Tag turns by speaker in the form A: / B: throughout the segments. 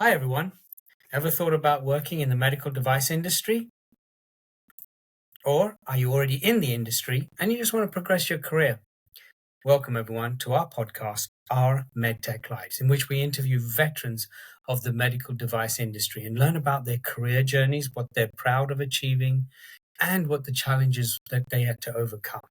A: Hi, everyone. Ever thought about working in the medical device industry? Or are you already in the industry and you just want to progress your career? Welcome, everyone, to our podcast, Our Medtech Lives, in which we interview veterans of the medical device industry and learn about their career journeys, what they're proud of achieving, and what the challenges that they had to overcome.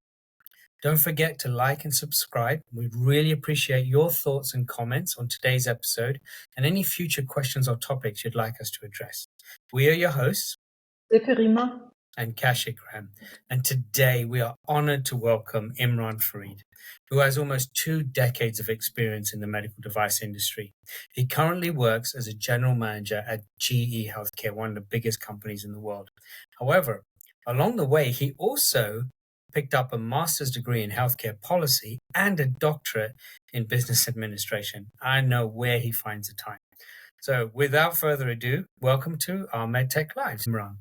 A: Don't forget to like and subscribe. We'd really appreciate your thoughts and comments on today's episode and any future questions or topics you'd like us to address. We are your hosts
B: Silke
A: and Kash Ikram, and today we are honored to welcome Imran Farid, who has almost 2 decades of experience in the medical device industry. He currently works as a general manager at GE Healthcare, one of the biggest companies in the world. However, along the way, he also picked up a master's degree in healthcare policy and a doctorate in business administration. I know where he finds the time. So without further ado, welcome to Our Medtech Lives, Imran.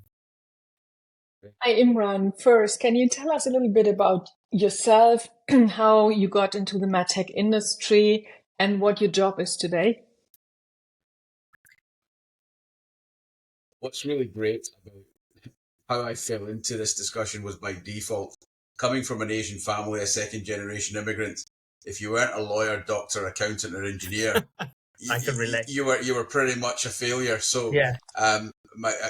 B: Hi, Imran. First, can you tell us a little bit about yourself, how you got into the medtech industry, and what your job is today?
C: What's really great about how I fell into this discussion was by default. Coming from an Asian family, a second-generation immigrant, if you weren't a lawyer, doctor, accountant, or engineer,
A: I can relate.
C: You were pretty much a failure. So,
A: yeah.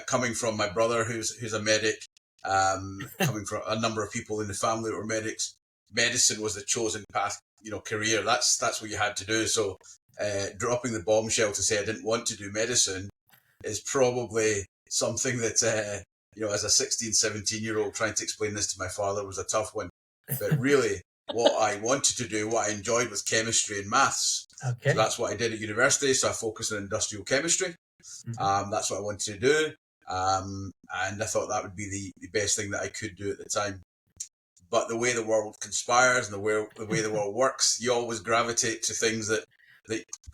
C: Coming from my brother, who's a medic, coming from a number of people in the family that were medics, medicine was the chosen path, career. That's what you had to do. So, dropping the bombshell to say I didn't want to do medicine is probably something that, as a 16, 17-year-old trying to explain this to my father was a tough one. But really, what I wanted to do, what I enjoyed was chemistry and maths.
A: Okay.
C: So that's what I did at university. So I focused on industrial chemistry. Mm-hmm. That's what I wanted to do. And I thought that would be the best thing that I could do at the time. But the way the world conspires and the way the world works, you always gravitate to things that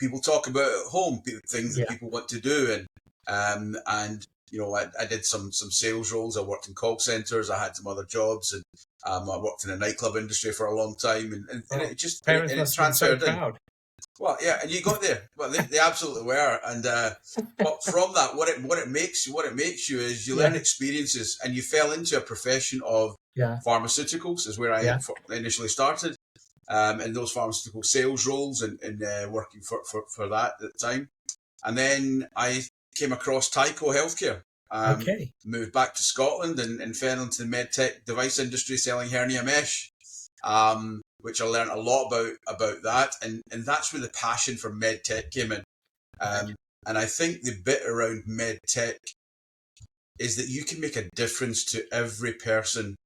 C: people talk about at home, things that people want to do. And I did some sales roles. I worked in call centers. I had some other jobs, and I worked in the nightclub industry for a long time. And it just
A: parents
C: it transferred in. Well, yeah, and you got there. Well, they absolutely were. And but from that, what it makes you is you learn experiences, and you fell into a profession of pharmaceuticals, is where I initially started. In those pharmaceutical sales roles and working for that at the time. And then I came across Tyco Healthcare. Moved back to Scotland and fell into the medtech device industry selling hernia mesh, which I learned a lot about that. And that's where the passion for medtech came in. And I think the bit around medtech is that you can make a difference to every person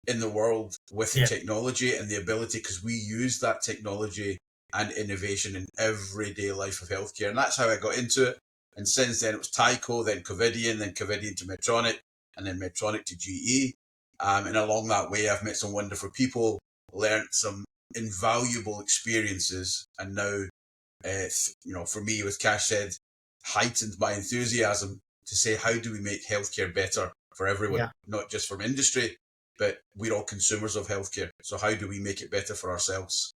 C: in the world with the technology and the ability, because we use that technology and innovation in everyday life of healthcare. And that's how I got into it. And since then, it was Tyco, then Covidien to Medtronic, and then Medtronic to GE. And along that way, I've met some wonderful people, learned some invaluable experiences, and now, for me, as Kash said, heightened my enthusiasm to say, how do we make healthcare better for everyone, not just from industry, but we're all consumers of healthcare. So how do we make it better for ourselves?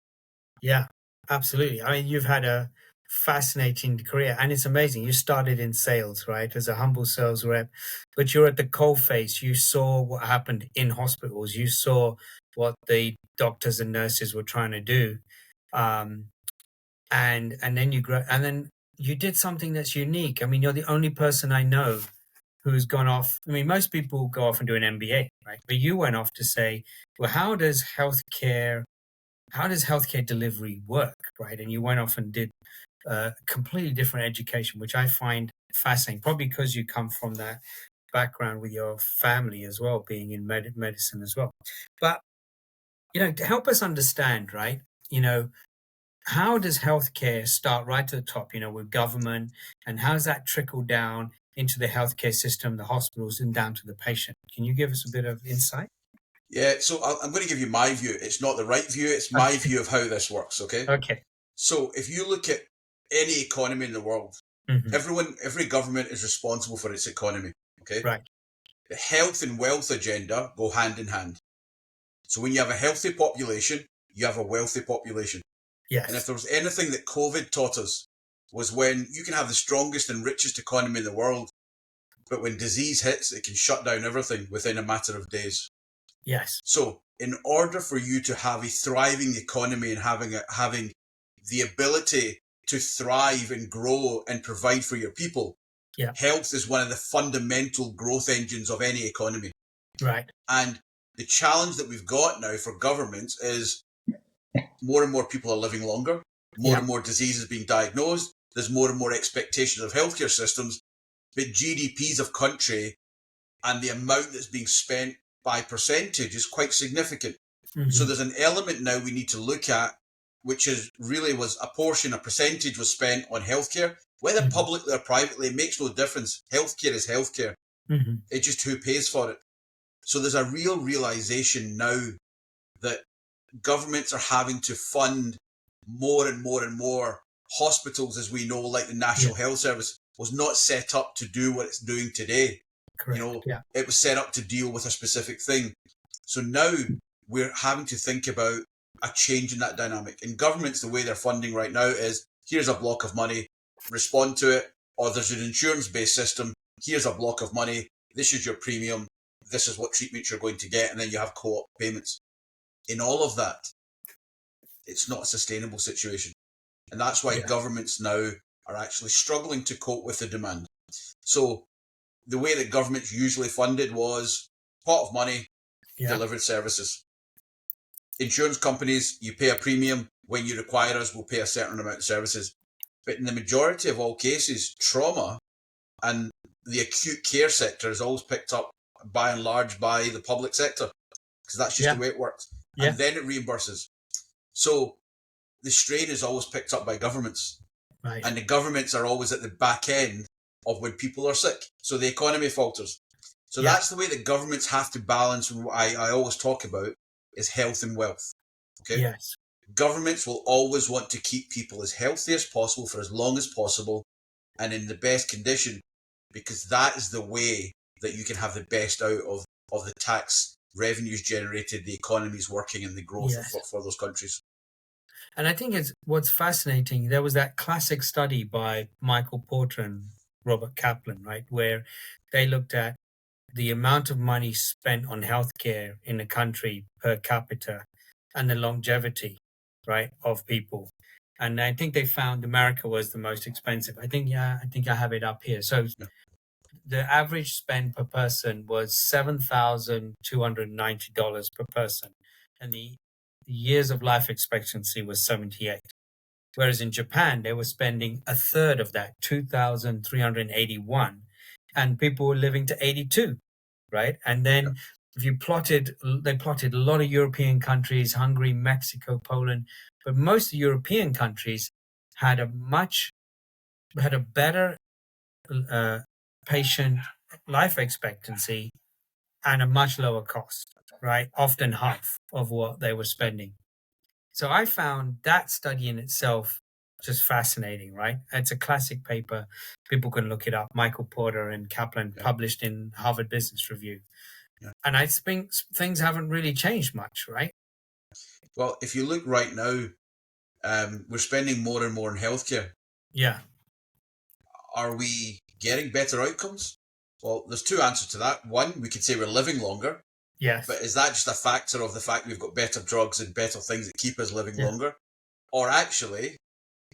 A: Yeah, absolutely. I mean, you've had a fascinating career, and it's amazing. You started in sales, right, as a humble sales rep, but you're at the coalface. You saw what happened in hospitals. You saw what the doctors and nurses were trying to do, and then you did something that's unique. I mean, you're the only person I know who's gone off. I mean, most people go off and do an MBA, right? But you went off to say, well, how does healthcare delivery work, right? And you went off and did completely different education, which I find fascinating, probably because you come from that background with your family as well, being in medicine as well. But, to help us understand, right, how does healthcare start right at the top, with government, and how does that trickle down into the healthcare system, the hospitals, and down to the patient? Can you give us a bit of insight?
C: Yeah, so I'm going to give you my view. It's not the right view. It's my view of how this works, okay?
A: Okay.
C: So if you look at any economy in the world, every government is responsible for its economy, okay?
A: Right.
C: The health and wealth agenda go hand in hand. So when you have a healthy population, you have a wealthy population.
A: Yes.
C: And if there was anything that COVID taught us, was when you can have the strongest and richest economy in the world, but when disease hits, it can shut down everything within a matter of days.
A: Yes.
C: So in order for you to have a thriving economy and having the ability to thrive and grow and provide for your people, health is one of the fundamental growth engines of any economy.
A: Right.
C: And the challenge that we've got now for governments is more and more people are living longer, more and more diseases being diagnosed, there's more and more expectations of healthcare systems, but GDPs of country and the amount that's being spent by percentage is quite significant. Mm-hmm. So there's an element now we need to look at, which is really was a percentage was spent on healthcare, whether publicly or privately, it makes no difference. Healthcare is healthcare. Mm-hmm. It's just who pays for it. So there's a real realization now that governments are having to fund more and more and more. Hospitals, as we know, like the National Health Service, was not set up to do what it's doing today. Correct. It was set up to deal with a specific thing. So now we're having to think about a change in that dynamic. In governments, the way they're funding right now is, here's a block of money, respond to it, or there's an insurance-based system, here's a block of money, this is your premium, this is what treatments you're going to get, and then you have co-op payments. In all of that, it's not a sustainable situation. And that's why governments now are actually struggling to cope with the demand. So the way that governments usually funded was pot of money, delivered services. Insurance companies, you pay a premium. When you require us, we'll pay a certain amount of services. But in the majority of all cases, trauma and the acute care sector is always picked up by and large by the public sector, because that's just the way it works. And then it reimburses. So the strain is always picked up by governments. Right. And the governments are always at the back end of when people are sick. So the economy falters. So that's the way that governments have to balance. What I always talk about is health and wealth. Okay. Yes. Governments will always want to keep people as healthy as possible for as long as possible and in the best condition, because that is the way that you can have the best out of the tax revenues generated, the economies working, and the growth for those countries.
A: And I think what's fascinating, there was that classic study by Michael Porter and Robert Kaplan, right, where they looked at the amount of money spent on healthcare in a country per capita and the longevity, right, of people. And I think they found America was the most expensive. I think I have it up here. So the average spend per person was $7,290 per person. And the years of life expectancy was 78. Whereas in Japan, they were spending a third of that, 2,381. And people were living to 82, right? And then if you they plotted a lot of European countries, Hungary, Mexico, Poland, but most European countries had a better patient life expectancy and a much lower cost, right? Often half of what they were spending. So I found that study in itself just fascinating, right? It's a classic paper. People can look it up. Michael Porter and Kaplan published in Harvard Business Review. Yeah. And I think things haven't really changed much, right?
C: Well, if you look right now, we're spending more and more in healthcare.
A: Yeah.
C: Are we getting better outcomes? Well, there's two answers to that. One, we could say we're living longer.
A: Yes.
C: But is that just a factor of the fact we've got better drugs and better things that keep us living longer? Or actually,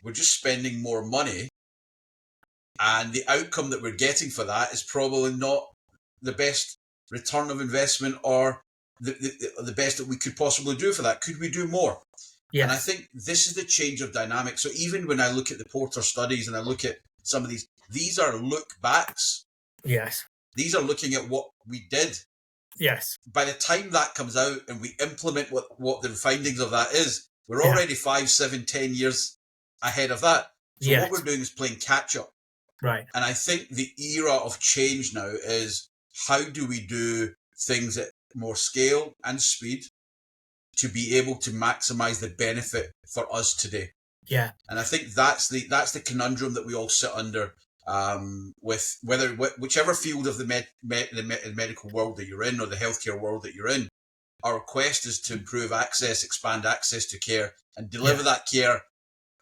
C: we're just spending more money and the outcome that we're getting for that is probably not the best return of investment or the best that we could possibly do for that. Could we do more? Yes. And I think this is the change of dynamic. So even when I look at the Porter studies and I look at some of these are look backs.
A: Yes.
C: These are looking at what we did.
A: Yes.
C: By the time that comes out and we implement what the findings of that is, we're already 5, 7, 10 years ahead of that. So what we're doing is playing catch up.
A: Right.
C: And I think the era of change now is how do we do things at more scale and speed to be able to maximize the benefit for us today.
A: Yeah.
C: And I think that's the conundrum that we all sit under. With whichever field of the medical world that you're in or the healthcare world that you're in, our quest is to improve access, expand access to care, and deliver that care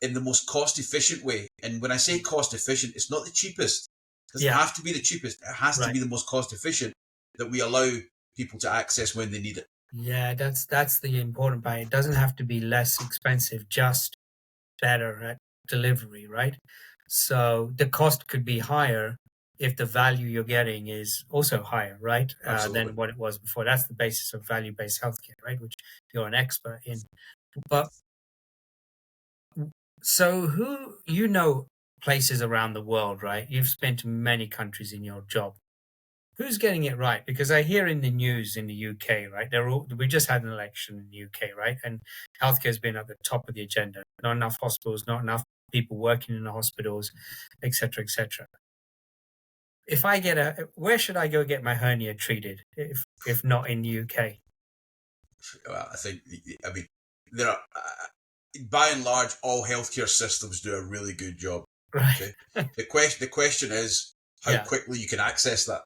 C: in the most cost efficient way. And when I say cost efficient, it's not the cheapest. It doesn't have to be the cheapest. It has to be the most cost efficient that we allow people to access when they need it.
A: Yeah, that's the important part. It doesn't have to be less expensive, just better at delivery, right? So the cost could be higher if the value you're getting is also higher, right? Than what it was before. That's the basis of value-based healthcare, right? Which you're an expert in. But so places around the world, right? You've spent many countries in your job. Who's getting it right? Because I hear in the news in the UK, right? We just had an election in the UK, right? And healthcare has been at the top of the agenda. Not enough hospitals, not enough people working in the hospitals, etc., etc. If I where should I go get my hernia treated if not in the UK?
C: Well, I mean, there are, by and large, all healthcare systems do a really good job.
A: Right.
C: Okay? The question is how quickly you can access that.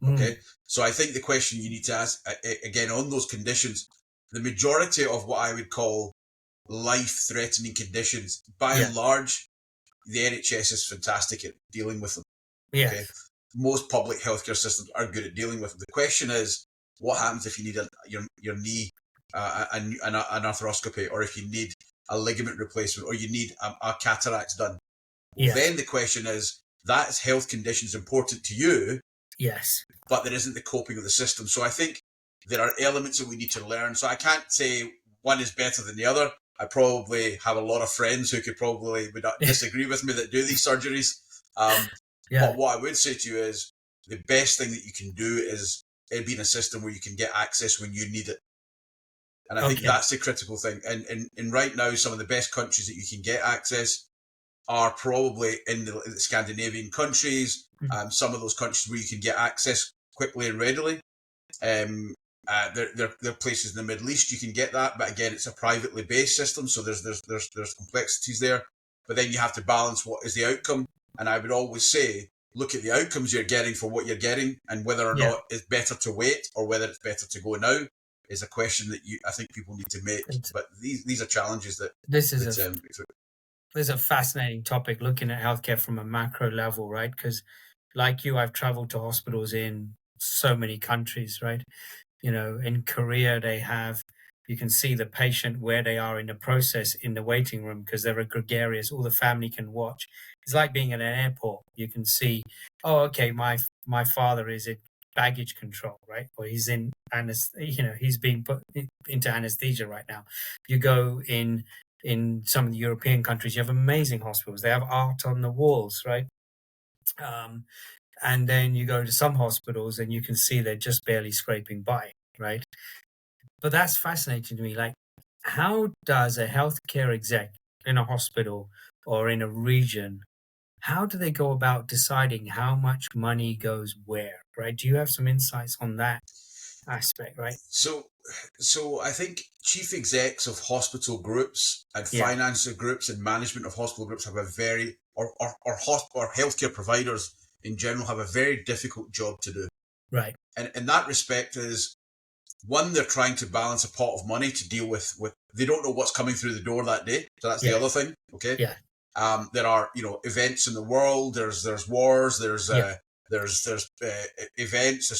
C: Okay. So I think the question you need to ask, again, on those conditions, the majority of what I would call life-threatening conditions, by and large, the NHS is fantastic at dealing with them.
A: Yes.
C: Okay. Most public healthcare systems are good at dealing with them. The question is, what happens if you need your knee, an arthroscopy, or if you need a ligament replacement, or you need a cataract done? Well, then the question is, that health condition is important to you.
A: Yes.
C: But there isn't the coping of the system. So I think there are elements that we need to learn. So I can't say one is better than the other. I probably have a lot of friends who would disagree with me that do these surgeries. But what I would say to you is the best thing that you can do is be in a system where you can get access when you need it. And I think that's the critical thing. And right now, some of the best countries that you can get access are probably in the Scandinavian countries, some of those countries where you can get access quickly and readily. There are places in the Middle East you can get that, but again, it's a privately based system, so there's complexities there. But then you have to balance what is the outcome. And I would always say, look at the outcomes you're getting for what you're getting, and whether or not it's better to wait or whether it's better to go now is a question that I think people need to make. But these are challenges that
A: This is a fascinating topic, looking at healthcare from a macro level, right? Because like you, I've traveled to hospitals in so many countries, right? In Korea, you can see the patient where they are in the process in the waiting room because they're gregarious. All the family can watch. It's like being at an airport. You can see, oh, okay, my father is in baggage control, right? Or he's in he's being put into anesthesia right now. You go in some of the European countries, you have amazing hospitals. They have art on the walls, right? And then you go to some hospitals and you can see they're just barely scraping by, right? But that's fascinating to me. Like, how does a healthcare exec in a hospital or in a region, how do they go about deciding how much money goes where, right? Do you have some insights on that aspect, right?
C: So I think chief execs of hospital groups and financial groups and management of hospital groups have or healthcare providers in general have a very difficult job to do.
A: Right.
C: And in that respect is, one, they're trying to balance a pot of money to deal with they don't know what's coming through the door that day. So that's the other thing. Okay.
A: Yeah.
C: There are, events in the world. There's wars. There's events. There's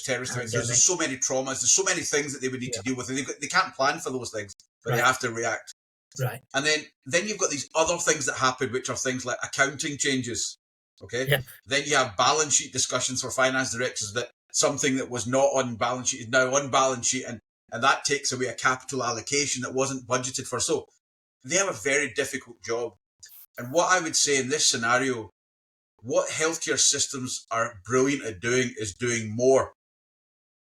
C: terrorist events. There's so many traumas. There's so many things that they would need to deal with. And they can't plan for those things, but they have to react.
A: Right.
C: And then you've got these other things that happen, which are things like accounting changes. Okay.
A: Yeah.
C: Then you have balance sheet discussions for finance directors that something that was not on balance sheet is now on balance sheet, and that takes away a capital allocation that wasn't budgeted for. So they have a very difficult job. And what I would say in this scenario, what healthcare systems are brilliant at doing is doing more.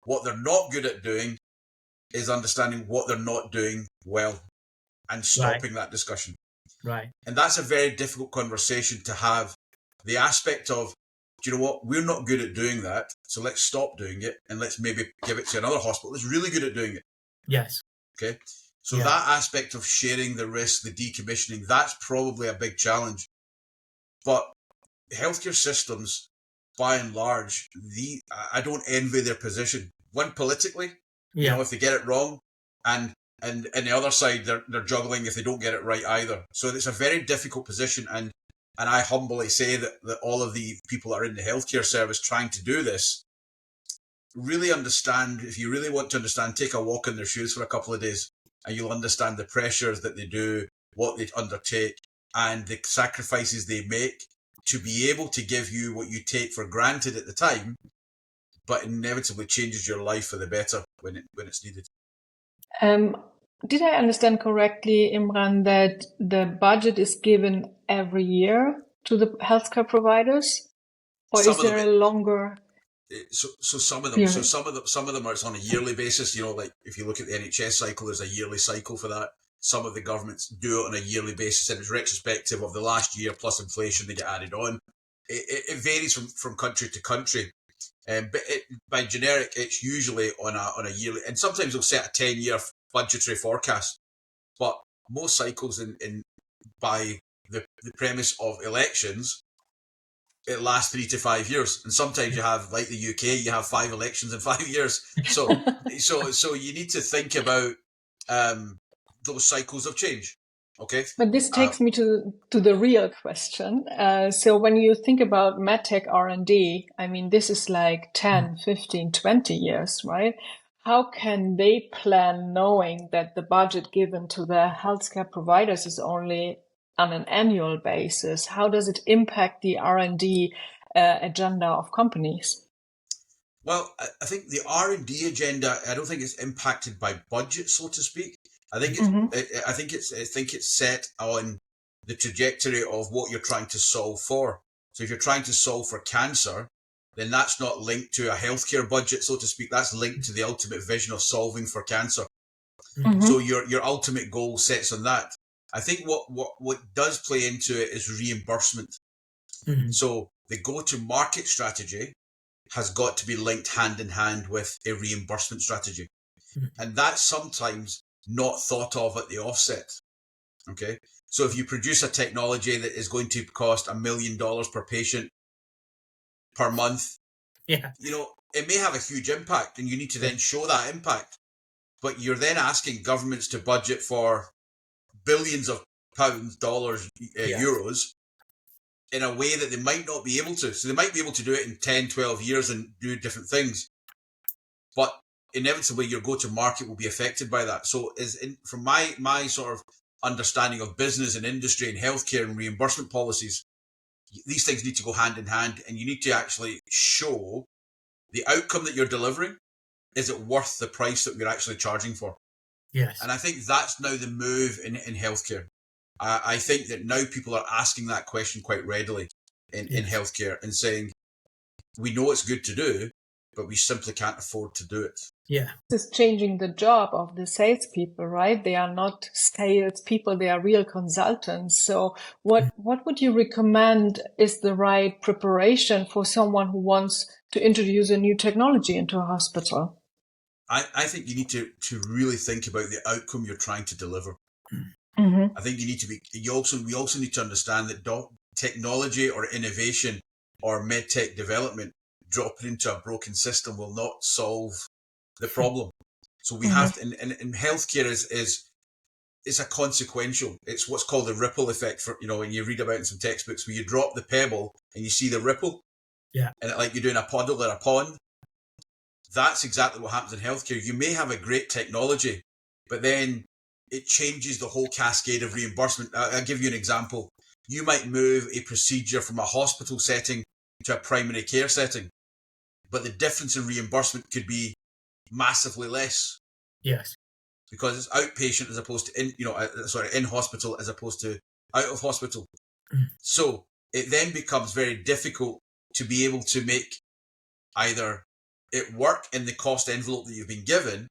C: What they're not good at doing is understanding what they're not doing well and stopping that discussion.
A: Right.
C: And that's a very difficult conversation to have. The aspect of, do you know what, we're not good at doing that, so let's stop doing it and let's maybe give it to another hospital that's really good at doing it.
A: Yes.
C: Okay. So that aspect of sharing the risk, the decommissioning, that's probably a big challenge. But healthcare systems, by and large, I don't envy their position. One, politically, if they get it wrong, and and the other side, they're juggling if they don't get it right either. So it's a very difficult position, and I humbly say that all of the people that are in the healthcare service trying to do this really understand. If you really want to understand, take a walk in their shoes for a couple of days, and you'll understand the pressures that they do, what they undertake, and the sacrifices they make to be able to give you what you take for granted at the time, but inevitably changes your life for the better when it's needed.
B: Did I understand correctly, Imran, that the budget is given every year to the healthcare providers, or is there a longer?
C: So some of them, some of them are on a yearly basis. Like if you look at the NHS cycle, there's a yearly cycle for that. Some of the governments do it on a yearly basis, and it's retrospective of the last year plus inflation. They get added on. It varies from country to country. But by generic, it's usually on a yearly, and sometimes they'll set a 10-year budgetary forecast. But most cycles, by the premise of elections, it lasts 3 to 5 years, and sometimes you have, like the UK, you have 5 elections in 5 years. So you need to think about those cycles of change. Okay.
B: But this takes me to the real question. So when you think about medtech R&D, I mean, this is like 10, 15, 20 years, right? How can they plan knowing that the budget given to the healthcare providers is only on an annual basis? How does it impact the R&D agenda of companies?
C: Well, I think the R&D agenda, I don't think it's impacted by budget, so to speak. I think it's set on the trajectory of what you're trying to solve for. So if you're trying to solve for cancer, then that's not linked to a healthcare budget, so to speak. That's linked to the ultimate vision of solving for cancer. So your ultimate goal sets on that. I think what does play into it is reimbursement. So the go-to-market strategy has got to be linked hand in hand with a reimbursement strategy. And that's sometimes not thought of at the offset. Okay. So if you produce a technology that is going to cost $1 million per patient per month, it may have a huge impact, and you need to then show that impact. But you're then asking governments to budget for billions of pounds, dollars, euros in a way that they might not be able to. So they might be able to do it in 10, 12 years and do different things. But inevitably your go-to-market will be affected by that. So from my sort of understanding of business and industry and healthcare and reimbursement policies, these things need to go hand in hand, and you need to actually show the outcome that you're delivering. Is it worth the price that we're actually charging for?
A: Yes.
C: And I think that's now the move in healthcare. I think that now people are asking that question quite readily in healthcare and saying, we know it's good to do, but we simply can't afford to do it.
A: Yeah.
B: This is changing the job of the salespeople, right? They are not salespeople, they are real consultants. So what would you recommend is the right preparation for someone who wants to introduce a new technology into a hospital?
C: I think you need to really think about the outcome you're trying to deliver. I think you need to we also need to understand that technology or innovation or medtech development dropping into a broken system will not solve the problem. So we have to, and healthcare is a consequential. It's what's called the ripple effect. For when you read about it in some textbooks, where you drop the pebble and you see the ripple, and like you're doing a puddle or a pond. That's exactly what happens in healthcare. You may have a great technology, but then it changes the whole cascade of reimbursement. I'll give you an example. You might move a procedure from a hospital setting to a primary care setting, but the difference in reimbursement could be massively less.
A: Yes.
C: Because it's outpatient as opposed to in hospital as opposed to out of hospital. So it then becomes very difficult to be able to make either it work in the cost envelope that you've been given,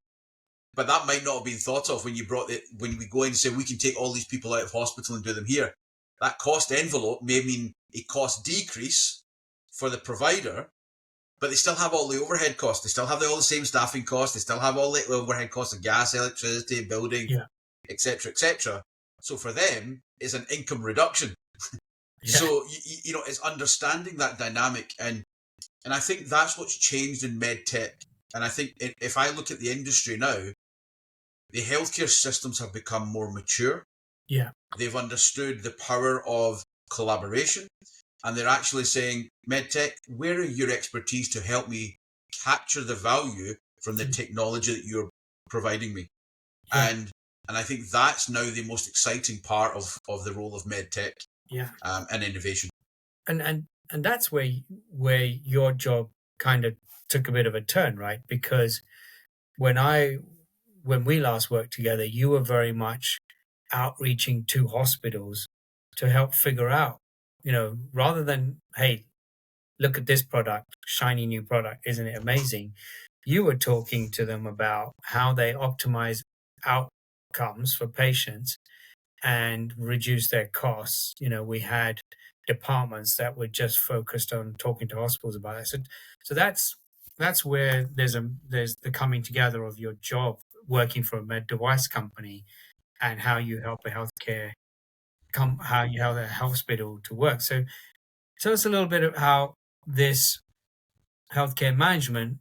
C: but that might not have been thought of when we go in and say we can take all these people out of hospital and do them here. That cost envelope may mean a cost decrease for the provider, but they still have all the overhead costs. They still have all the same staffing costs. They still have all the overhead costs of gas, electricity, building, etc., etc. So for them, it's an income reduction. So it's understanding that dynamic, and I think that's what's changed in medtech. And I think if I look at the industry now, the healthcare systems have become more mature.
A: Yeah.
C: They've understood the power of collaboration, and they're actually saying, MedTech, where are your expertise to help me capture the value from the technology that you're providing me?
A: Yeah.
C: And I think that's now the most exciting part of the role of MedTech,
A: Yeah.
C: and innovation.
A: And that's where your job kind of took a bit of a turn, right? Because when we last worked together, you were very much outreaching to hospitals to help figure out, rather than, hey, look at this product, shiny new product, isn't it amazing? You were talking to them about how they optimize outcomes for patients and reduce their costs. We had departments that were just focused on talking to hospitals about it. So that's where there's the coming together of your job working for a med device company and how you help a healthcare how you help a hospital to work. So it's a little bit of how this healthcare management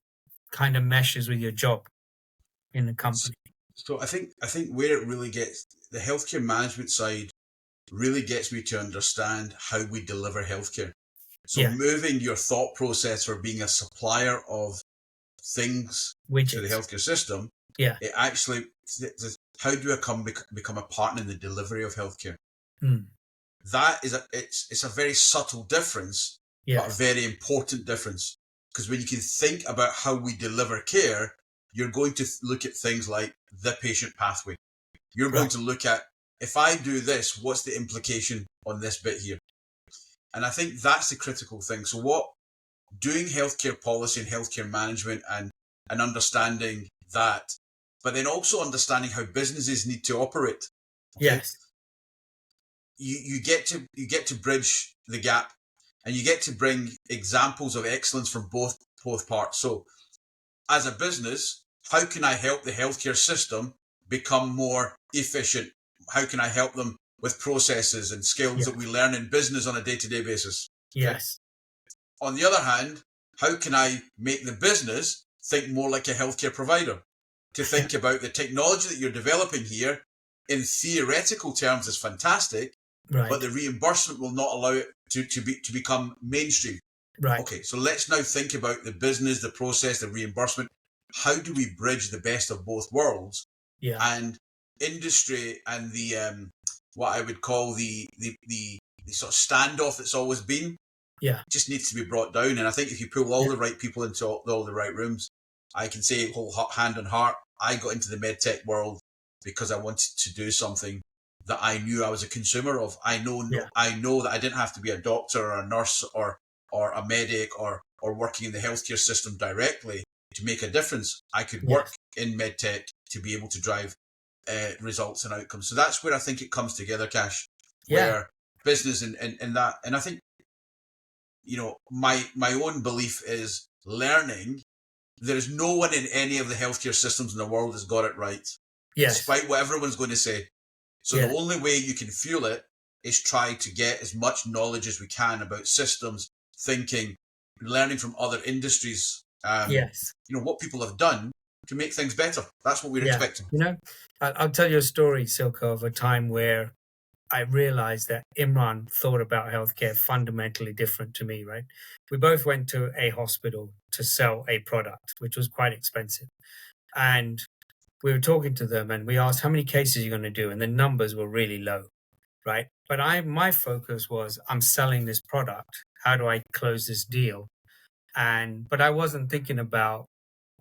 A: kind of meshes with your job in the company.
C: So I think where it really gets, the healthcare management side really gets me to understand how we deliver healthcare. So
A: Yeah.
C: moving your thought process for being a supplier of things to the
A: Widgets.
C: healthcare system,
A: Yeah.
C: it actually, how do I become a partner in the delivery of healthcare?
A: Mm.
C: That is it's a very subtle difference, but a
A: Yes.
C: very important difference. Because when you can think about how we deliver care, you're going to look at things like the patient pathway. You're going
A: Right.
C: to look at, if I do this, what's the implication on this bit here? And I think that's the critical thing. So what doing healthcare policy and healthcare management and understanding that, but then also understanding how businesses need to operate. Okay?
A: Yes.
C: You get to bridge the gap, and you get to bring examples of excellence from both parts. So as a business, how can I help the healthcare system become more efficient? How can I help them with processes and skills that we learn in business on a day-to-day basis?
A: Yes.
C: Okay? On the other hand, how can I make the business think more like a healthcare provider? To think about the technology that you're developing here, in theoretical terms, is fantastic,
A: Right.
C: but the reimbursement will not allow it to become mainstream.
A: Right.
C: Okay, so let's now think about the business, the process, the reimbursement. How do we bridge the best of both worlds?
A: Yeah.
C: And industry and the what I would call the sort of standoff that's always been, just needs to be brought down. And I think if you pull all the right people into all the right rooms, I can say whole hand on heart, I got into the medtech world because I wanted to do something that I knew I was a consumer of. I know that I didn't have to be a doctor or a nurse or a medic or working in the healthcare system directly to make a difference. I could work in medtech to be able to drive results and outcomes. So that's where I think it comes together, Kash, where business and that. And I think, my own belief is learning. There's no one in any of the healthcare systems in the world has got it right, despite what everyone's going to say. So the only way you can fuel it is try to get as much knowledge as we can about systems, thinking, learning from other industries. What people have done to make things better. That's what we're expecting.
A: I'll tell you a story, Silke, of a time where I realized that Imran thought about healthcare fundamentally different to me, right? We both went to a hospital to sell a product, which was quite expensive. And we were talking to them and we asked, how many cases are you going to do? And the numbers were really low, right? But my focus was, I'm selling this product. How do I close this deal? But I wasn't thinking about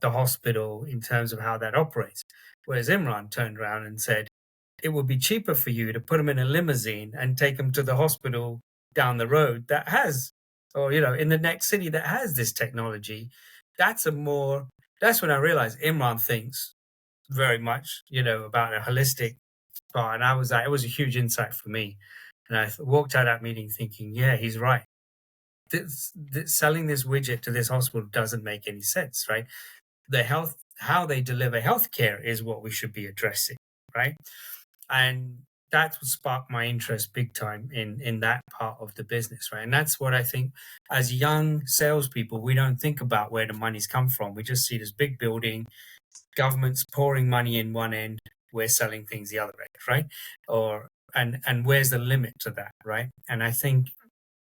A: the hospital in terms of how that operates. Whereas Imran turned around and said, it would be cheaper for you to put them in a limousine and take them to the hospital down the road that has, or, in the next city that has this technology. That's when I realized Imran thinks very much, about a holistic part. And I was like, it was a huge insight for me. And I walked out of that meeting thinking, yeah, he's right. Selling this widget to this hospital doesn't make any sense, right? How they deliver healthcare is what we should be addressing, right? And that's what sparked my interest big time in that part of the business, right? And that's what I think, as young salespeople, we don't think about where the money's come from. We just see this big building, government's pouring money in one end, we're selling things the other way, right? And where's the limit to that, right? And I think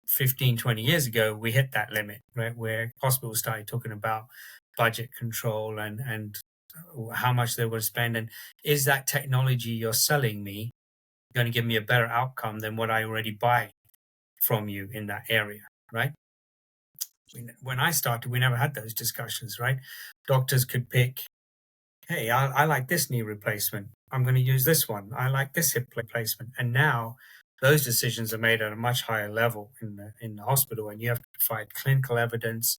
A: 15, 20 years ago, we hit that limit, right? Where hospitals started talking about budget control and how much they were spend. And is that technology you're selling me going to give me a better outcome than what I already buy from you in that area, right? When I started, we never had those discussions, right? Doctors could pick, hey, I like this knee replacement. I'm going to use this one. I like this hip replacement. And now those decisions are made at a much higher level in the hospital, and you have to provide clinical evidence,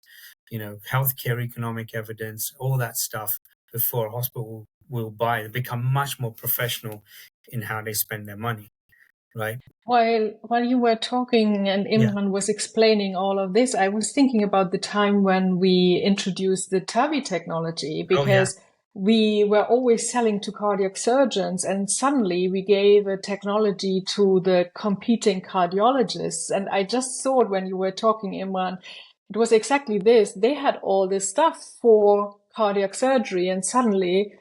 A: healthcare economic evidence, all that stuff before a hospital will buy. They become much more professional in how they spend their money, right?
B: While you were talking and Imran was explaining all of this, I was thinking about the time when we introduced the TAVI technology, because we were always selling to cardiac surgeons, and suddenly we gave a technology to the competing cardiologists. And I just thought when you were talking, Imran, it was exactly this. They had all this stuff for cardiac surgery, and suddenly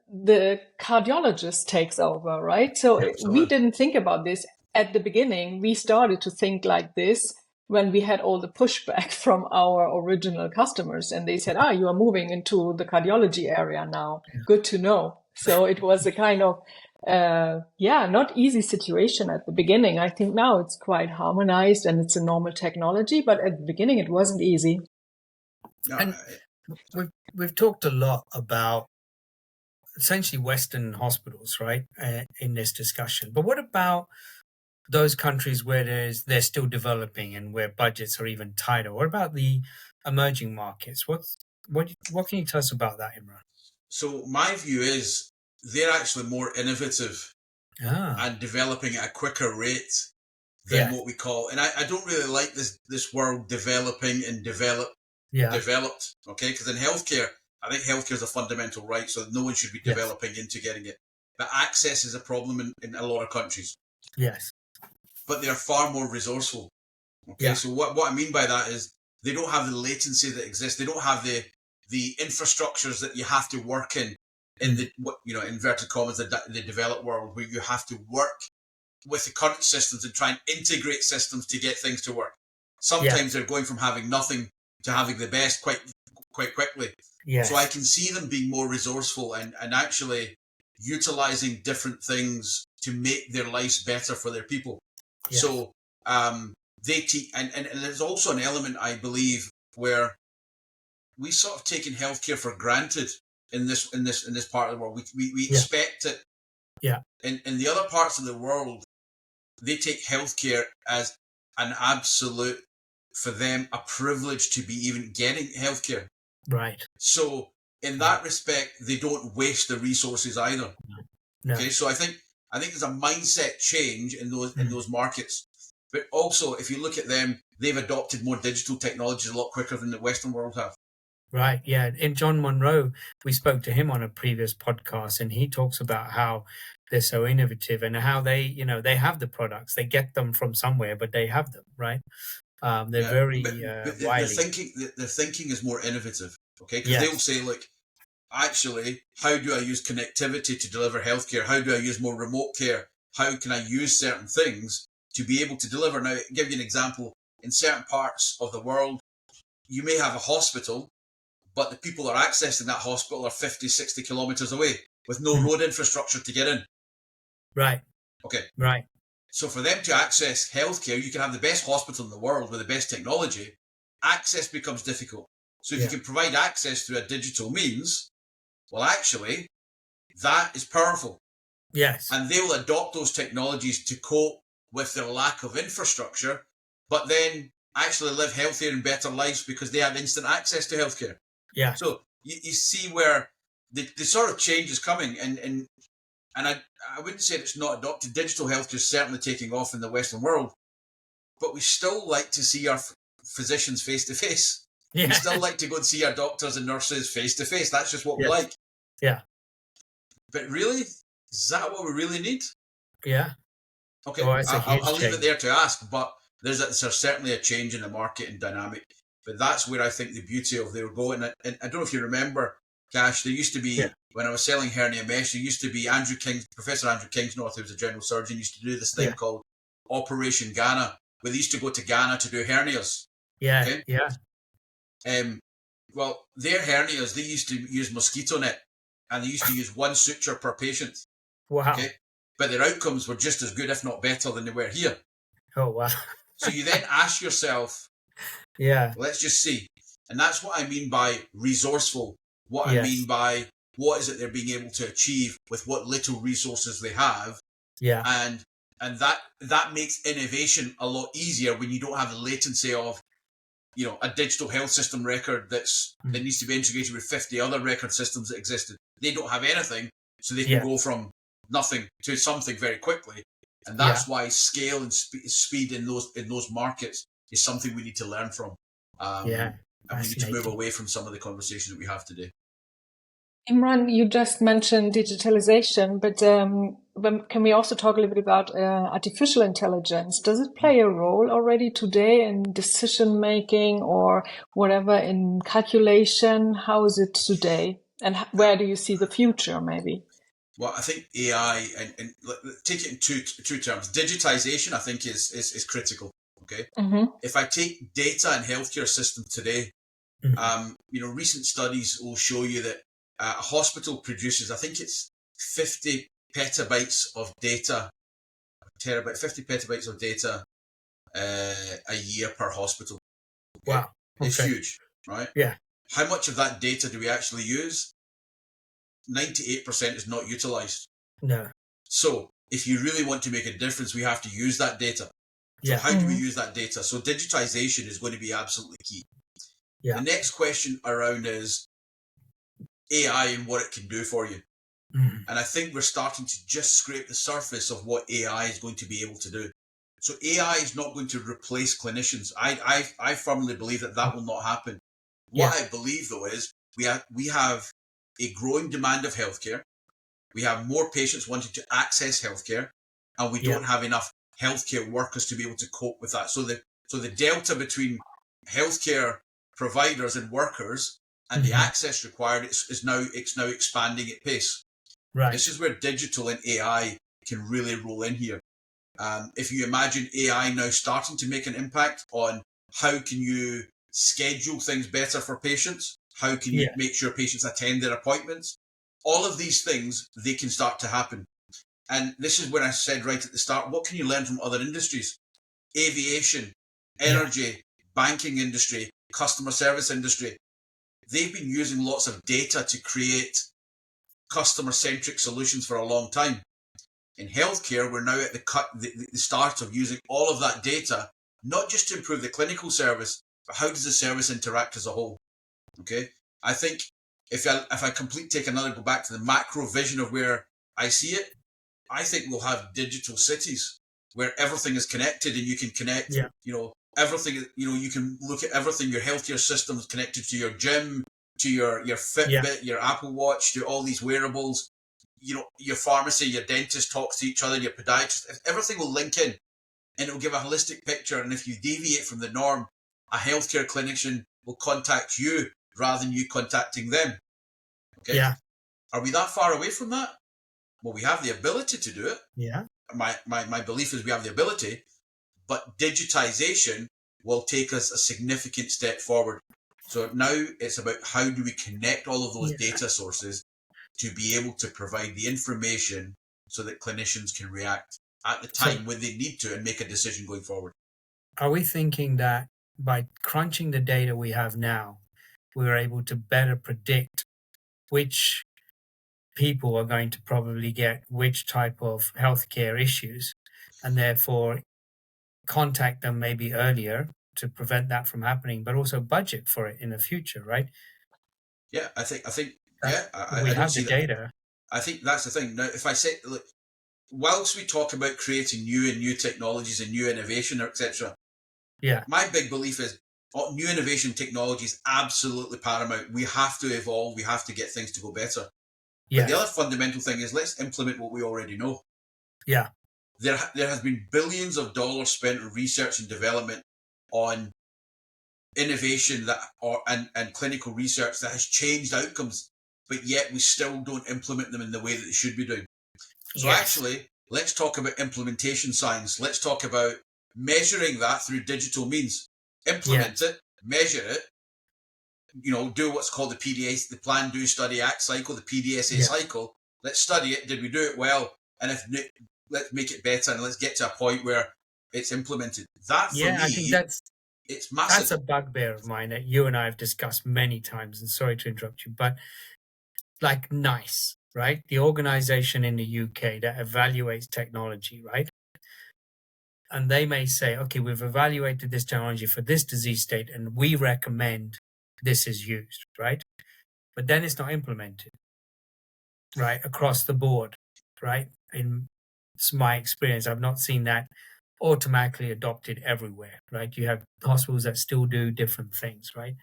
B: the cardiologist takes over, right? So we didn't think about this at the beginning. We started to think like this when we had all the pushback from our original customers, and they said, you are moving into the cardiology area now. Good to know. So it was a kind of, not easy situation at the beginning. I think now it's quite harmonized and it's a normal technology, but at the beginning it wasn't easy.
A: And we've talked a lot about essentially Western hospitals, right, in this discussion. But what about those countries where they're still developing and where budgets are even tighter? What about the emerging markets? What can you tell us about that, Imran?
C: So my view is they're actually more innovative and developing at a quicker rate than what we call. And I don't really like this word developing and developed. Okay, because in healthcare, I think healthcare is a fundamental right, so no one should be developing into getting it. But access is a problem in a lot of countries.
A: Yes.
C: But they're far more resourceful. Okay, so what I mean by that is they don't have the latency that exists. They don't have the infrastructures that you have to work in the inverted commas, the developed world, where you have to work with the current systems and try and integrate systems to get things to work. Sometimes they're going from having nothing to having the best quite quickly. So I can see them being more resourceful and actually utilizing different things to make their lives better for their people. So they teach, and there's also an element, I believe, where we sort of taken healthcare for granted in this part of the world. We expect it. In the other parts of the world, they take healthcare as an absolute, for them, a privilege to be even getting healthcare.
A: Right.
C: So in that respect, they don't waste the resources either. No. Okay, so I think there's a mindset change in those markets. But also, if you look at them, they've adopted more digital technologies a lot quicker than the Western world have.
A: Right, yeah. In John Monroe, we spoke to him on a previous podcast, and he talks about how they're so innovative and how they have the products. They get them from somewhere, but they have them, right? They're very
C: their thinking is more innovative, okay? Because they'll say, look, actually, how do I use connectivity to deliver healthcare? How do I use more remote care? How can I use certain things to be able to deliver? Now, I'll give you an example. In certain parts of the world, you may have a hospital, but the people that are accessing that hospital are 50, 60 kilometers away with no road infrastructure to get in.
A: Right.
C: Okay.
A: Right.
C: So for them to access healthcare, you can have the best hospital in the world with the best technology. Access becomes difficult. So if you can provide access through a digital means, well, actually, that is powerful.
A: Yes.
C: And they will adopt those technologies to cope with their lack of infrastructure, but then actually live healthier and better lives because they have instant access to healthcare.
A: Yeah.
C: So you see where the sort of change is coming, and I wouldn't say it's not adopted. Digital healthcare is certainly taking off in the Western world, but we still like to see our physicians face to face. We still like to go and see our doctors and nurses face to face. That's just what we like.
A: Yeah.
C: But really, is that what we really need?
A: Yeah.
C: Okay, I'll leave it there to ask, but there's certainly a change in the market and dynamic. But that's where I think the beauty of they were going. And I don't know if you remember, Kash, there used to be, when I was selling hernia mesh, there used to be Professor Andrew Kingsnorth, who was a general surgeon, used to do this thing called Operation Ghana, where they used to go to Ghana to do hernias.
A: Yeah,
C: okay? Well, their hernias, they used to use mosquito net, and they used to use one suture per patient.
A: Wow.
C: Okay? But their outcomes were just as good, if not better, than they were here.
A: Oh, wow.
C: So you then ask yourself, let's just see. And that's what I mean by resourceful. What I mean by what is it they're being able to achieve with what little resources they have.
A: Yeah.
C: And that makes innovation a lot easier when you don't have the latency of, a digital health system record that needs to be integrated with 50 other record systems that existed. They don't have anything, so they can go from nothing to something very quickly. And that's why scale and speed in those markets is something we need to learn from. And we need to move away from some of the conversations that we have today.
B: Imran, you just mentioned digitalization, but can we also talk a little bit about artificial intelligence? Does it play a role already today in decision making or whatever, in calculation? How is it today? And where do you see the future, maybe?
C: Well, I think AI, and take it in two terms. Digitization, I think, is critical. Okay. Mm-hmm. If I take data and healthcare system today, recent studies will show you that a hospital produces, I think it's 50 petabytes of data, 50 petabytes of data a year per hospital. Okay? Wow. Okay. It's huge, right?
A: Yeah.
C: How much of that data do we actually use? 98% is not utilized.
A: No.
C: So if you really want to make a difference, we have to use that data. So how do we use that data? So digitization is going to be absolutely key. Yeah. The next question around is AI and what it can do for you. Mm-hmm. And I think we're starting to just scrape the surface of what AI is going to be able to do. So AI is not going to replace clinicians. I firmly believe that will not happen. What I believe, though, is we have a growing demand of healthcare. We have more patients wanting to access healthcare, and we don't have enough healthcare workers to be able to cope with that. So the delta between healthcare providers and workers and the access required is now expanding at pace. Right. This is where digital and AI can really roll in here. If you imagine AI now starting to make an impact on how can you schedule things better for patients, how can you make sure patients attend their appointments, all of these things, they can start to happen. And this is when I said right at the start, what can you learn from other industries? Aviation, energy, banking industry, customer service industry. They've been using lots of data to create customer-centric solutions for a long time. In healthcare, we're now at the start of using all of that data, not just to improve the clinical service, but how does the service interact as a whole? Okay, I think if I go back to the macro vision of where I see it, I think we'll have digital cities where everything is connected and you can connect, everything, you can look at everything, your healthcare system is connected to your gym, to your Fitbit, your Apple Watch, to all these wearables, your pharmacy, your dentist talks to each other, your podiatrist, everything will link in and it will give a holistic picture. And if you deviate from the norm, a healthcare clinician will contact you rather than you contacting them. Okay. Yeah. Are we that far away from that? Well, we have the ability to do it.
A: Yeah.
C: My belief is we have the ability, but digitization will take us a significant step forward. So now it's about how do we connect all of those data sources to be able to provide the information so that clinicians can react at the time when they need to and make a decision going forward.
A: Are we thinking that by crunching the data we have now, we're able to better predict which people are going to probably get which type of healthcare issues and therefore contact them maybe earlier to prevent that from happening, but also budget for it in the future, right?
C: Yeah, I think
A: we have the data.
C: I think that's the thing. Now, if I say, look, whilst we talk about creating new technologies and new innovation, etc., my big belief is new innovation technology is absolutely paramount. We have to evolve. We have to get things to go better. But the other fundamental thing is let's implement what we already know.
A: Yeah.
C: There has been billions of dollars spent on research and development on innovation and clinical research that has changed outcomes. but yet we still don't implement them in the way that they should be doing. So
A: Yes.
C: actually, let's talk about implementation science. Let's talk about measuring that through digital means. Implement it, measure it, do what's called the PDS, the Plan, Do, Study, Act cycle, the PDSA cycle. Let's study it. Did we do it well? And if let's make it better, and let's get to a point where it's implemented. That, for me,
A: I think
C: it's massive.
A: That's a bugbear of mine that you and I have discussed many times, and sorry to interrupt you, but like NICE, right? The organization in the UK that evaluates technology, right? And they may say, okay, we've evaluated this technology for this disease state, and we recommend this is used, right? But then it's not implemented, right? Across the board, right? In my experience, I've not seen that automatically adopted everywhere, right? You have hospitals that still do different things, right?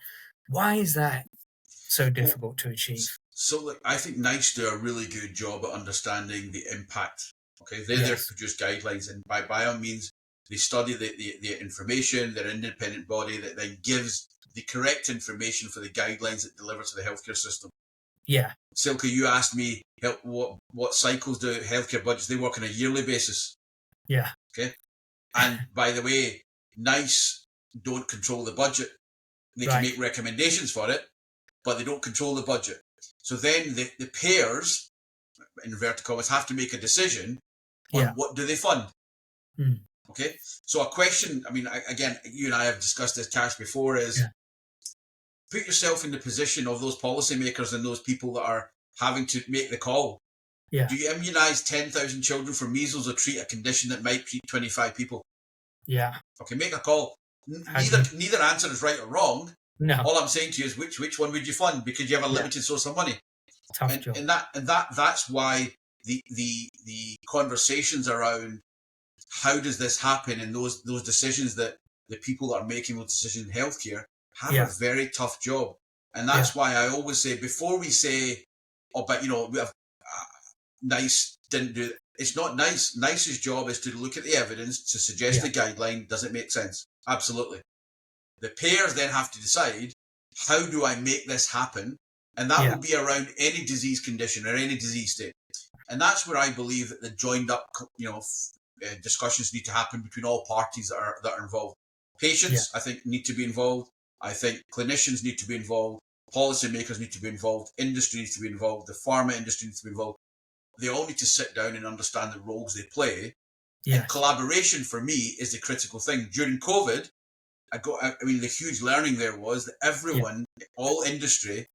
A: Why is that so difficult to achieve?
C: So I think NICE do a really good job at understanding the impact. Okay, they're there to produce guidelines, and by all means, they study the information. They're an independent body that then gives the correct information for the guidelines that deliver to the healthcare system.
A: Yeah.
C: Silke, you asked me what cycles do healthcare budgets. They work on a yearly basis.
A: Yeah.
C: Okay. And by the way, NICE don't control the budget. They can make recommendations for it, but they don't control the budget. So then the payers, in inverted commas, have to make a decision on what do they fund. Okay. So a question, I mean, again, you and I have discussed this, Kash, before, is put yourself in the position of those policymakers and those people that are having to make the call.
A: Yeah.
C: Do you immunize 10,000 children for measles or treat a condition that might treat 25 people?
A: Yeah.
C: Okay, make a call. Neither answer is right or wrong.
A: No.
C: All I'm saying to you is which one would you fund, because you have a limited source of money.
A: Tough job.
C: And that's why the conversations around how does this happen, and those decisions that the people that are making those decisions in healthcare have a very tough job. And that's why I always say, before we say, but we have NICE didn't do it. It's not NICE. NICE's job is to look at the evidence, to suggest a guideline. Does it make sense? Absolutely. The payers then have to decide, how do I make this happen? And that will be around any disease condition or any disease state. And that's where I believe that the joined up, discussions need to happen between all parties that are involved. Patients, I think, need to be involved. I think clinicians need to be involved. Policymakers need to be involved. Industry needs to be involved. The pharma industry needs to be involved. They all need to sit down and understand the roles they play. And collaboration, for me, is the critical thing. During COVID, the huge learning there was that everyone, all industry,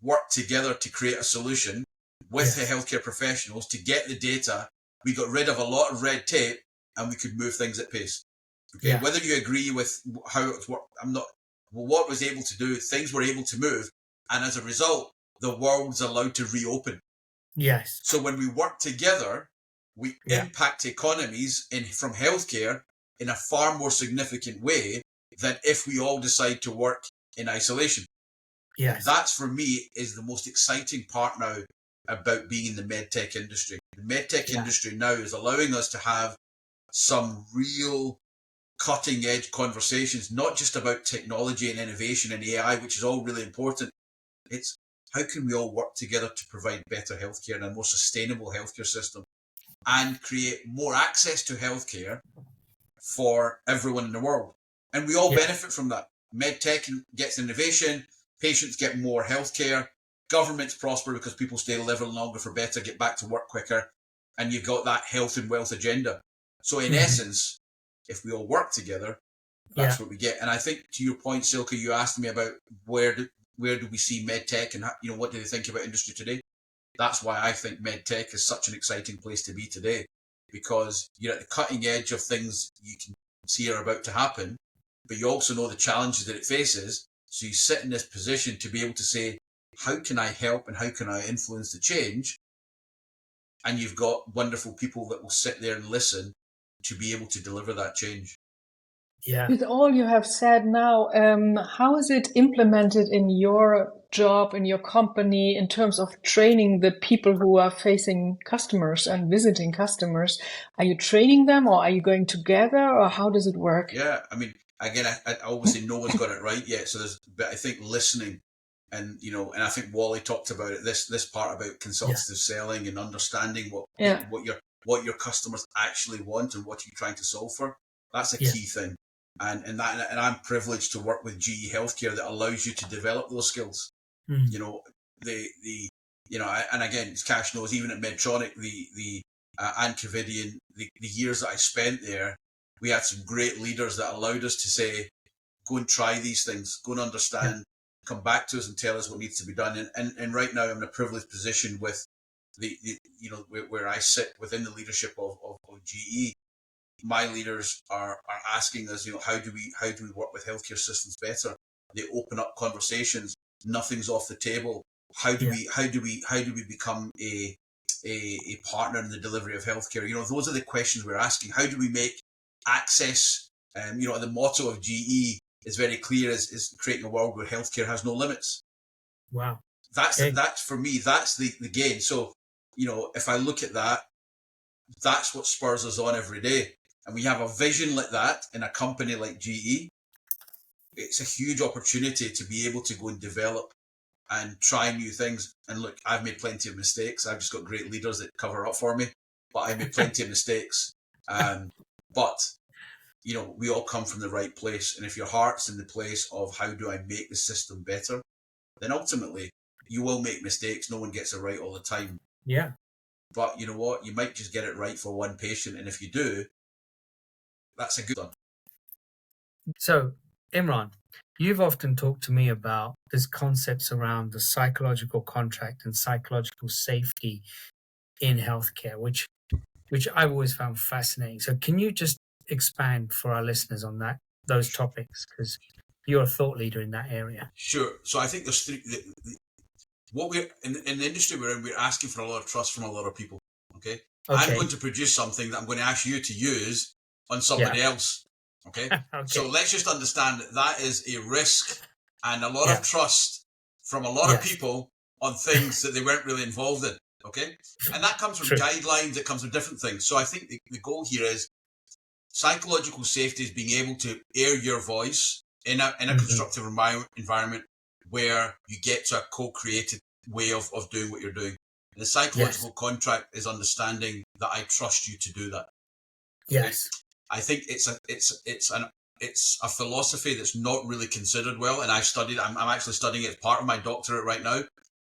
C: worked together to create a solution with the healthcare professionals to get the data. We got rid of a lot of red tape, and we could move things at pace. Okay, whether you agree with how it worked, what was able to do, things were able to move, and as a result, the world's allowed to reopen.
A: Yes.
C: So when we work together, we impact economies from healthcare in a far more significant way than if we all decide to work in isolation.
A: Yes.
C: That's, for me, is the most exciting part now about being in the medtech industry. The medtech industry now is allowing us to have some real cutting edge conversations, not just about technology and innovation and AI, which is all really important. It's how can we all work together to provide better healthcare and a more sustainable healthcare system, and create more access to healthcare for everyone in the world. And we all benefit from that. Medtech gets innovation, patients get more healthcare, governments prosper because people stay living longer for better, get back to work quicker, and you've got that health and wealth agenda. So in essence, if we all work together, that's what we get. And I think, to your point, Silke, you asked me about where do we see medtech, and what do they think about industry today? That's why I think medtech is such an exciting place to be today, because you're at the cutting edge of things you can see are about to happen, but you also know the challenges that it faces. So you sit in this position to be able to say, how can I help and how can I influence the change? And you've got wonderful people that will sit there and listen to be able to deliver that change.
B: Yeah. With all you have said now, how is it implemented in your job, in your company, in terms of training the people who are facing customers and visiting customers? Are you training them, or are you going together, or how does it work?
C: Yeah, I mean, again, I obviously no one's got it right yet. So but I think listening And and I think Wally talked about it. This part about consultative selling and understanding what your customers actually want and what you're trying to solve for. That's a key thing. And I'm privileged to work with GE Healthcare that allows you to develop those skills. And again, as Kash knows, even at Medtronic, and Covidian, the years that I spent there, we had some great leaders that allowed us to say, go and try these things, go and understand, come back to us and tell us what needs to be done. And right now I'm in a privileged position with where I sit within the leadership of GE. My leaders are asking us, how do we work with healthcare systems better? They open up conversations. Nothing's off the table. How do we become a partner in the delivery of healthcare? Those are the questions we're asking. How do we make access? The motto of GE is very clear: is creating a world where healthcare has no limits.
A: Wow.
C: That's for me. That's the gain. So if I look at that, that's what spurs us on every day. And we have a vision like that in a company like GE. It's a huge opportunity to be able to go and develop and try new things. And look, I've made plenty of mistakes. I've just got great leaders that cover up for me, but I made plenty of mistakes. But we all come from the right place. And if your heart's in the place of how do I make the system better, then ultimately you will make mistakes. No one gets it right all the time.
A: Yeah.
C: But you know what? You might just get it right for one patient. And if you do, that's a good one.
A: So, Imran, you've often talked to me about these concepts around the psychological contract and psychological safety in healthcare, which I've always found fascinating. So can you just expand for our listeners on those topics? Because you're a thought leader in that area.
C: Sure. So I think there's three. What we're in the industry we're in, we're asking for a lot of trust from a lot of people. Okay. I'm going to produce something that I'm going to ask you to use on somebody else. Okay? So let's just understand that is a risk and a lot of trust from a lot of people on things that they weren't really involved in. Okay? And that comes from guidelines, it comes from different things. So I think the goal here is psychological safety is being able to air your voice in a constructive environment where you get to a co-created way of doing what you're doing. And the psychological contract is understanding that I trust you to do that.
A: Yes.
C: I think it's a philosophy that's not really considered well, and I'm actually studying it as part of my doctorate right now,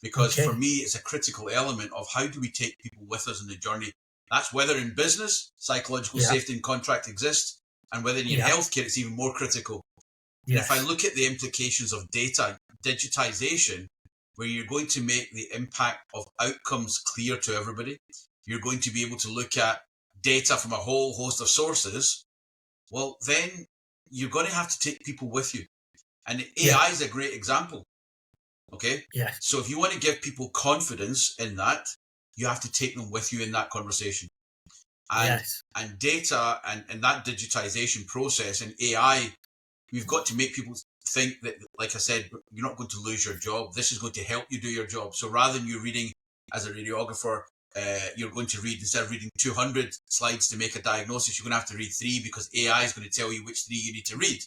C: because for me it's a critical element of how do we take people with us in the journey. That's whether in business psychological safety and contract exists, and whether in healthcare it's even more critical. And if I look at the implications of data digitization, where you're going to make the impact of outcomes clear to everybody, you're going to be able to look at data from a whole host of sources, well, then you're going to have to take people with you. And AI is a great example. Okay?
A: Yes.
C: So if you want to give people confidence in that, you have to take them with you in that conversation. And data and that digitization process and AI, we've got to make people think that, like I said, you're not going to lose your job. This is going to help you do your job. So rather than you reading as a radiographer, you're going to read, instead of reading 200 slides to make a diagnosis, you're going to have to read 3 because AI is going to tell you which 3 you need to read.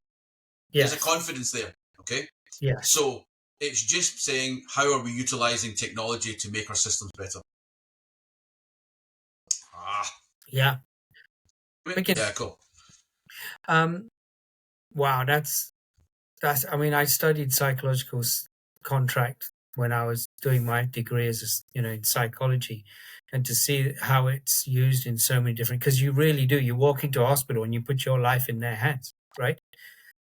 C: There's a confidence there. Okay.
A: Yeah.
C: So it's just saying, how are we utilizing technology to make our systems better?
A: Yeah.
C: Yeah, cool.
A: Wow, that's. I mean, I studied psychological contract when I was doing my degree as in psychology, and to see how it's used in so many different, because you really do. You walk into a hospital and you put your life in their hands, right?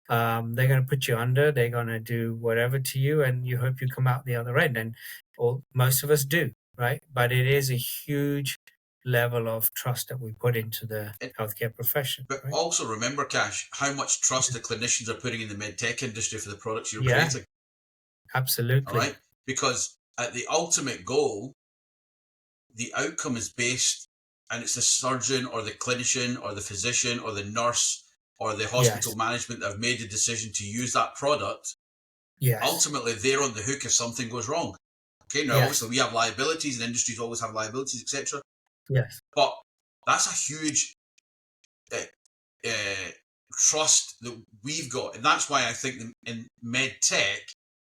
A: They're going to put you under. They're going to do whatever to you, and you hope you come out the other end. Or most of us do, right? But it is a huge level of trust that we put into the healthcare profession.
C: But also remember, Kash, how much trust the clinicians are putting in the medtech industry for the products you're creating.
A: Absolutely.
C: All right? Because at the ultimate goal, the outcome is based, and it's the surgeon or the clinician or the physician or the nurse or the hospital management that have made the decision to use that product. Ultimately, they're on the hook if something goes wrong. Okay, now obviously we have liabilities, and industries always have liabilities, etc.
A: Yes.
C: But that's a huge trust that we've got, and that's why I think in med tech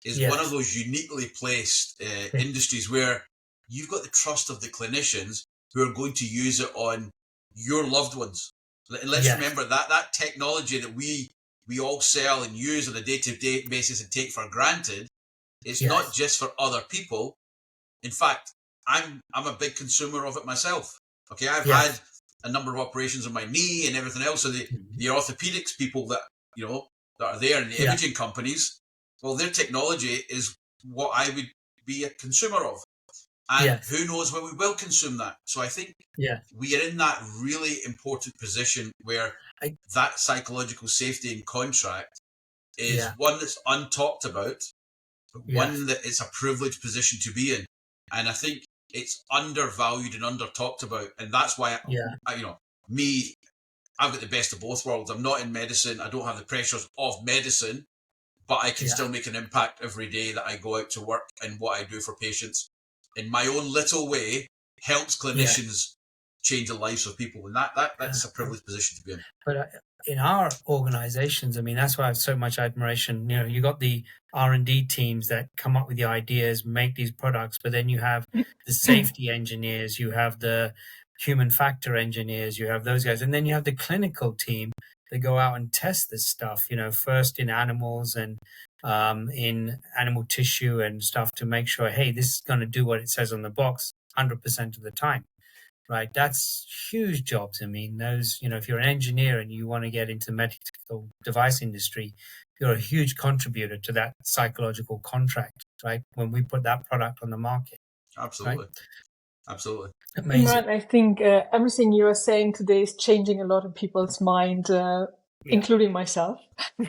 C: is one of those uniquely placed industries where you've got the trust of the clinicians who are going to use it on your loved ones. And let's remember that technology that we all sell and use on a day-to-day basis and take for granted, it's not just for other people. In fact, I'm a big consumer of it myself. Okay, I've had a number of operations on my knee and everything else. So the orthopedics people that that are there in the imaging companies, well, their technology is what I would be a consumer of. And who knows when we will consume that. So I think we are in that really important position where that psychological safety and contract is one that's untalked about, but one that it's a privileged position to be in. And I think it's undervalued and under-talked about. And that's why, I've got the best of both worlds. I'm not in medicine. I don't have the pressures of medicine, but I can still make an impact every day that I go out to work, and what I do for patients in my own little way helps clinicians change the lives of people. And that's a privileged position to be in.
A: But in our organizations, I mean, that's why I have so much admiration. You got the R&D teams that come up with the ideas, make these products, but then you have the safety engineers, you have the human factor engineers, you have those guys, and then you have the clinical team that go out and test this stuff, first in animals and in animal tissue and stuff to make sure, hey, this is going to do what it says on the box 100% of the time. Right, that's huge jobs. I mean, those, if you're an engineer and you want to get into the medical device industry, you're a huge contributor to that psychological contract, right? When we put that product on the market.
C: Absolutely.
A: Right?
C: Absolutely.
A: Amazing.
B: Imran, I think everything you are saying today is changing a lot of people's mind, including myself,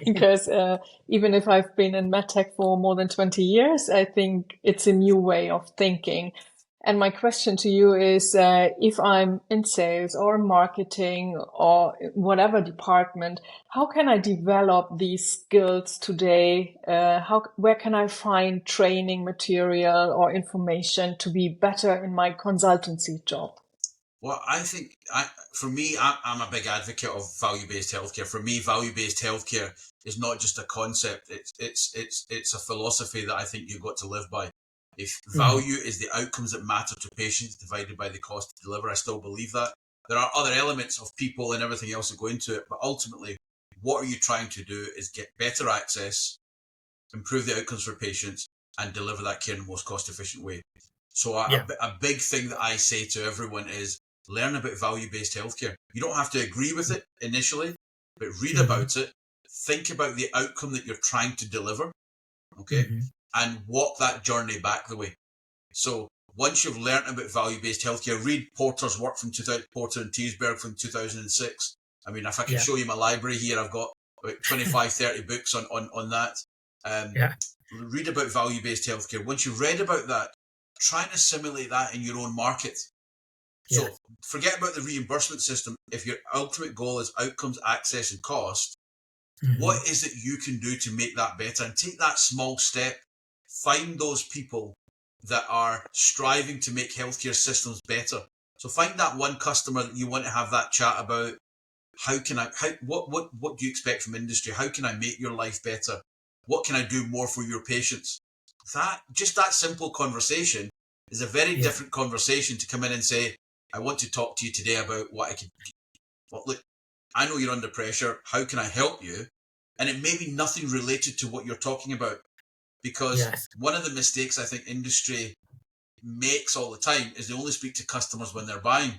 B: because even if I've been in medtech for more than 20 years, I think it's a new way of thinking. And my question to you is, if I'm in sales or marketing or whatever department, how can I develop these skills today? Where can I find training material or information to be better in my consultancy job?
C: Well, I think for me, I'm a big advocate of value-based healthcare. For me, value-based healthcare is not just a concept; it's a philosophy that I think you've got to live by. If value is the outcomes that matter to patients divided by the cost to deliver, I still believe that. There are other elements of people and everything else that go into it, but ultimately, what are you trying to do is get better access, improve the outcomes for patients, and deliver that care in the most cost-efficient way. So a big thing that I say to everyone is learn about value-based healthcare. You don't have to agree with it initially, but read about it, think about the outcome that you're trying to deliver, okay? And walk that journey back the way. So once you've learned about value-based healthcare, read Porter's work from Porter and Teesberg from 2006. I mean, if I can show you my library here, I've got about 25, 30 books on that. Read about value-based healthcare. Once you've read about that, try and assimilate that in your own market. So forget about the reimbursement system. If your ultimate goal is outcomes, access, and cost, what is it you can do to make that better? And take that small step. Find those people that are striving to make healthcare systems better. So find that one customer that you want to have that chat about. What do you expect from industry? How can I make your life better? What can I do more for your patients? That simple conversation is a very different conversation to come in and say, I want to talk to you today about what I can do. Well, look, I know you're under pressure. How can I help you? And it may be nothing related to what you're talking about. Because one of the mistakes I think industry makes all the time is they only speak to customers when they're buying.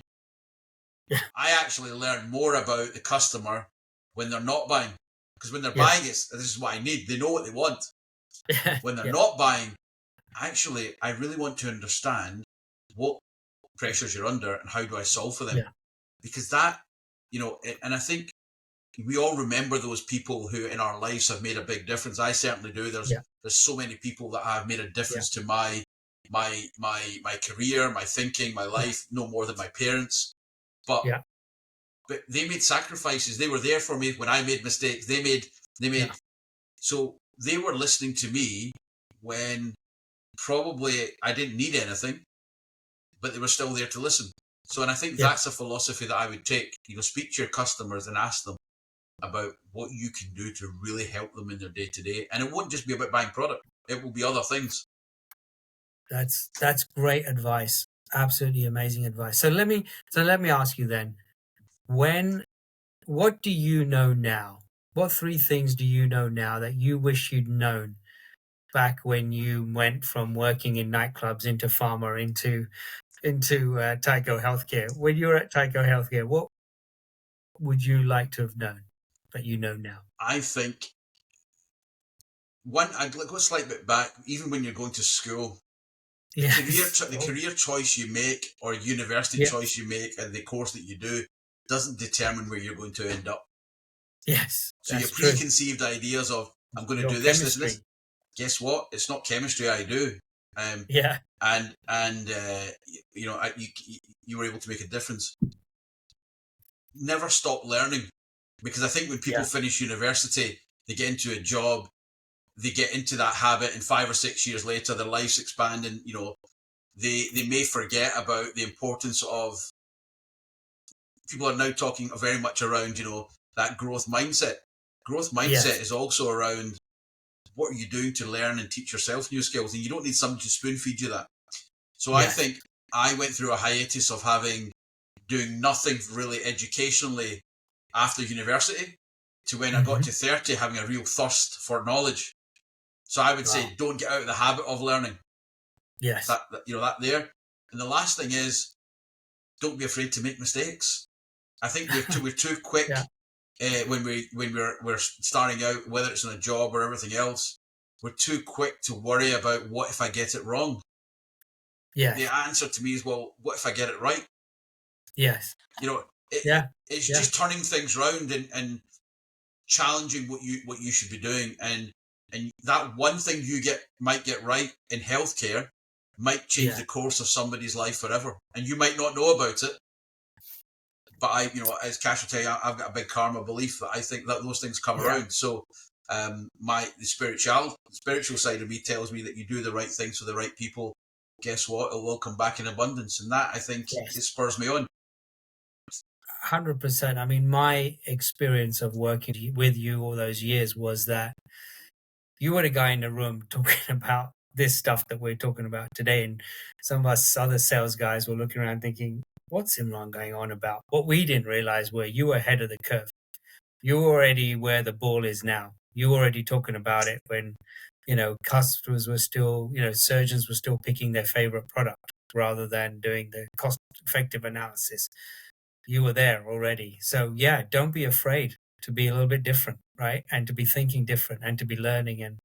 C: I actually learn more about the customer when they're not buying. Because when they're buying, this is what I need. They know what they want. When they're not buying, actually, I really want to understand what pressures you're under and how do I solve for them. Because that, and I think we all remember those people who in our lives have made a big difference. I certainly do. There's so many people that have made a difference to my career, my thinking, my life, no more than my parents. But they made sacrifices. They were there for me when I made mistakes. They made so they were listening to me when probably I didn't need anything, but they were still there to listen. So, and I think that's a philosophy that I would take. Speak to your customers and ask them about what you can do to really help them in their day-to-day. And it won't just be about buying product. It will be other things.
A: That's great advice. Absolutely amazing advice. So let me ask you then, what do you know now? What three things do you know now that you wish you'd known back when you went from working in nightclubs into pharma into Tyco Healthcare? When you were at Tyco Healthcare, what would you like to have known that you know now?
C: I think I'd go a slight bit back. Even when you're going to school, the career choice you make or university choice you make and the course that you do doesn't determine where you're going to end up.
A: Yes.
C: So your preconceived ideas of I'm going to do this, this, and this. Guess what? It's not chemistry I do. And you were able to make a difference. Never stop learning, because I think when people finish university, they get into a job, they get into that habit, and 5 or 6 years later, their life's expanding. They may forget about the importance of. People are now talking very much around, that growth mindset. Growth mindset is also around what are you doing to learn and teach yourself new skills, and you don't need somebody to spoon feed you that. So I think I went through a hiatus of doing nothing really educationally after university to when I got to 30, having a real thirst for knowledge. So I would say, don't get out of the habit of learning.
A: Yes.
C: That there. And the last thing is, don't be afraid to make mistakes. I think we're too quick when we're starting out, whether it's in a job or everything else. We're too quick to worry about what if I get it wrong.
A: Yes.
C: The answer to me is, well, what if I get it right?
A: Yes.
C: It's just turning things around and challenging what you should be doing, and that one thing you might get right in healthcare might change the course of somebody's life forever, and you might not know about it. But as Kash will tell you, I've got a big karma belief that I think that those things come around. So the spiritual side of me tells me that you do the right things for the right people. Guess what? It will come back in abundance, and that I think it spurs me on.
A: 100%. I mean, my experience of working with you all those years was that you were the guy in the room talking about this stuff that we're talking about today, and some of us other sales guys were looking around thinking, what's Imran going on about? What we didn't realize were you were ahead of the curve. You were already where the ball is now. You were already talking about it when, customers were still, surgeons were still picking their favorite product rather than doing the cost-effective analysis. You were there already. So don't be afraid to be a little bit different, right? And to be thinking different and to be learning. And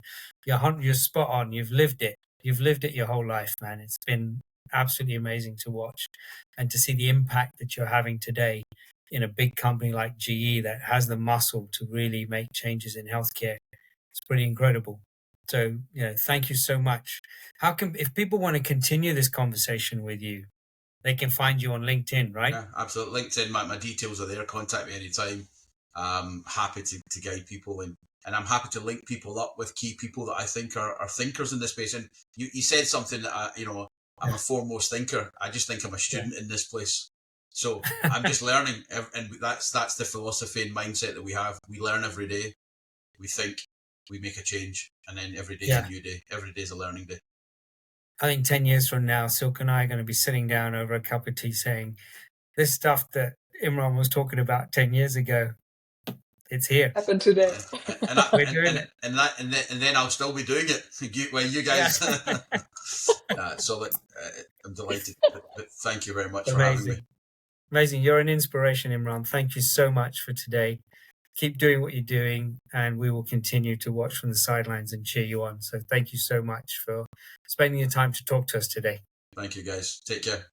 A: you're spot on. You've lived it. You've lived it your whole life, man. It's been absolutely amazing to watch and to see the impact that you're having today in a big company like GE that has the muscle to really make changes in healthcare. It's pretty incredible. So, thank you so much. If people want to continue this conversation with you, they can find you on LinkedIn, right?
C: Yeah, absolutely. LinkedIn, my details are there. Contact me anytime. Happy to guide people, and I'm happy to link people up with key people that I think are thinkers in this space. And you said something that I'm a foremost thinker. I just think I'm a student in this place. So I'm just learning, and that's the philosophy and mindset that we have. We learn every day. We think, we make a change, and then every day is a new day. Every day is a learning day.
A: I think 10 years from now, Silke and I are going to be sitting down over a cup of tea saying, this stuff that Imran was talking about 10 years ago, it's here.
B: Happened today.
A: We're doing it.
C: And then I'll still be doing it while you guys. So I'm delighted. But thank you very much for having me.
A: Amazing. You're an inspiration, Imran. Thank you so much for today. Keep doing what you're doing, and we will continue to watch from the sidelines and cheer you on. So thank you so much for spending the time to talk to us today.
C: Thank you, guys. Take care.